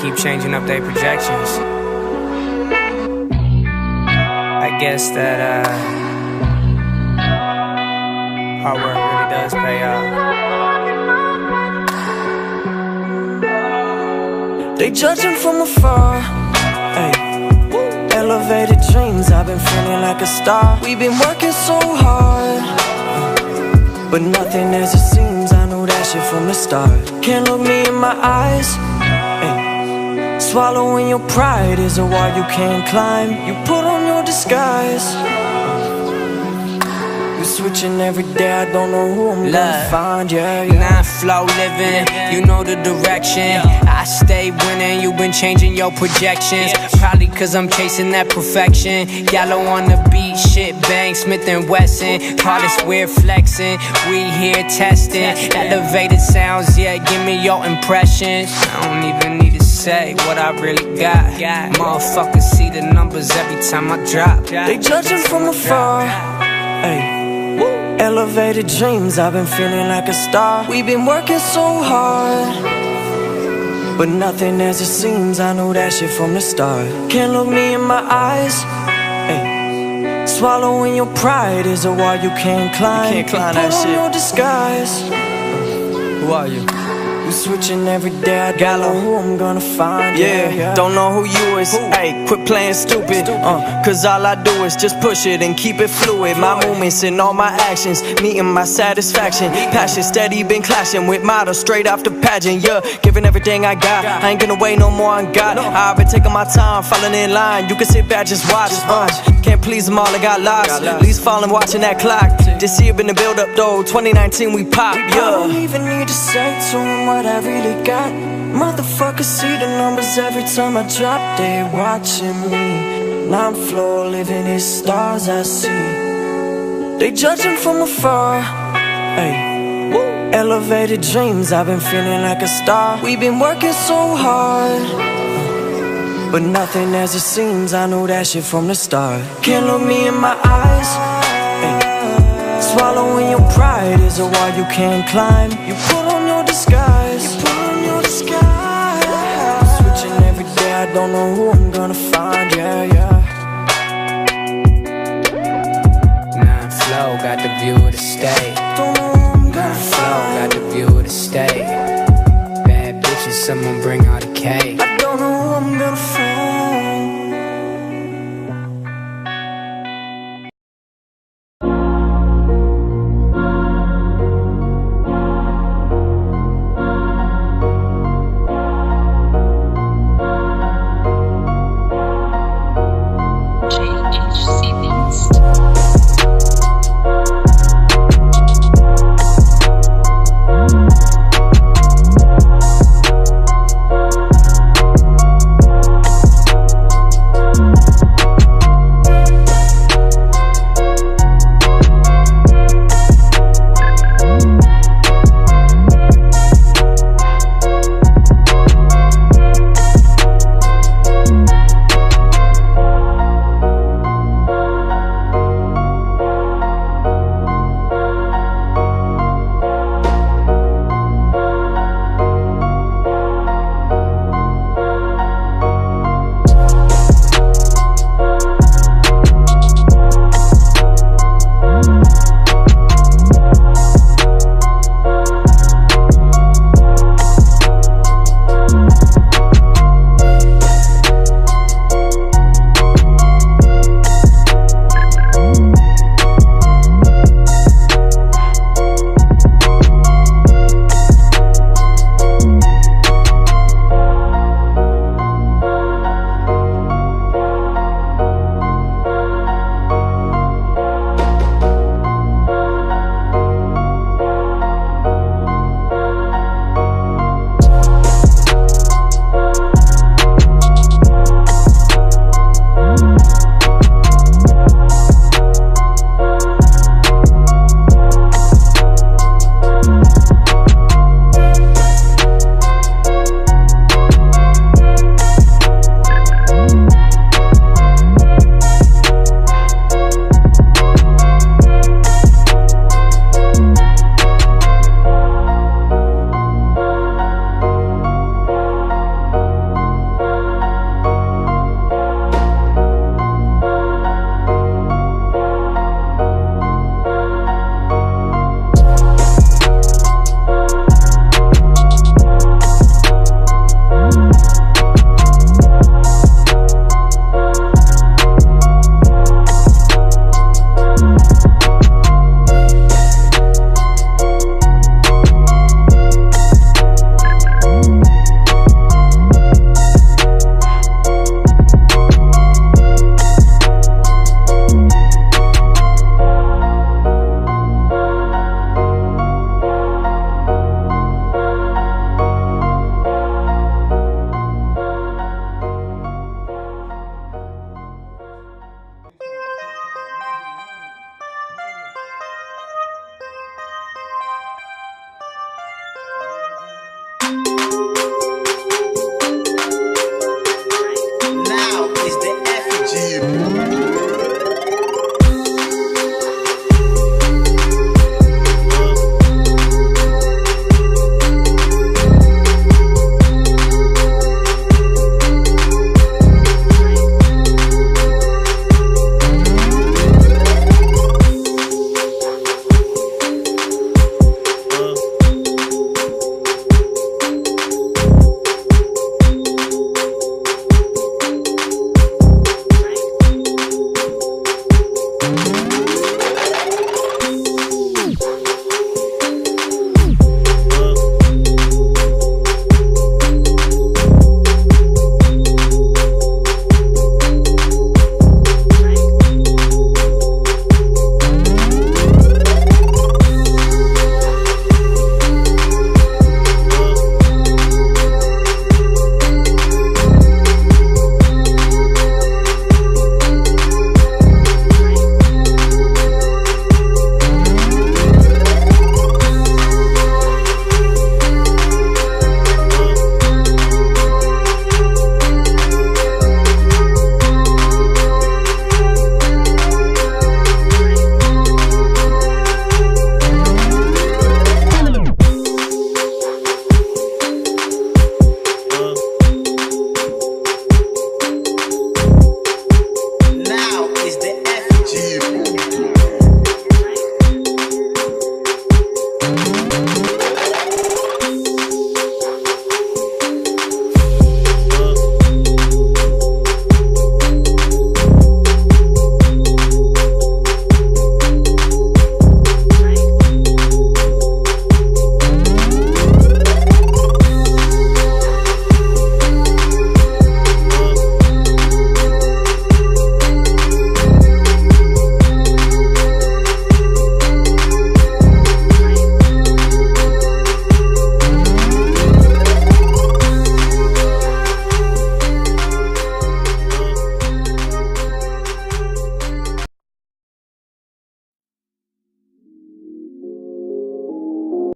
keep changing up their projections. I guess that hard work really does pay off. They judging from afar, ay. Elevated dreams, I've been feeling like a star. We've been working so hard, but nothing as it seems. I know that shit from the start. Can't look me in my eyes, ay. Swallowing your pride is a wall you can't climb. You put on your disguise. You're switching every day, I don't know who I'm gonna find, yeah. Non-flow living, you know the direction. I stay winning, you've been changing your projections. Probably cause I'm chasing that perfection. Yellow on the beat, shit bang, Smith & Wesson. Call this weird flexing, we here testing. Elevated sounds, yeah, give me your impressions. I don't even need to say what I really got. Motherfuckers see the numbers every time I drop. They judging from afar, ay. Elevated dreams, I've been feeling like a star. We've been working so hard, but nothing as it seems. I know that shit from the start. Can't look me in my eyes, ay. Swallowing your pride is a wall you can't climb. You can't climb that shit. Put on your disguise. Who are you? You switching every day, I don't know who I'm gonna find. Yeah, don't know who you is. Hey, quit playing stupid. Cause all I do is just push it and keep it fluid. My movements and all my actions meeting my satisfaction. Passion steady, been clashing with motto straight off the pageant. Yeah, giving everything I got. I ain't gonna wait no more on God. I've been taking my time, falling in line. You can sit back, just watch. Can't please them all, I got lost. At least falling, watching that clock. This year been the build up though. 2019 we pop. Yeah. I don't even need to say to them what I really got. Motherfuckers see the numbers every time I drop. They watching me. Now I'm floor living these stars I see. They judging from afar, ay. Elevated dreams, I've been feeling like a star. We've been working so hard, but nothing as it seems. I know that shit from the start. Can't look me in my eyes, ay. Swallowing your pride is a wall you can't climb. You put on your disguise. You put on your disguise. Switching every day, I don't know who I'm gonna find.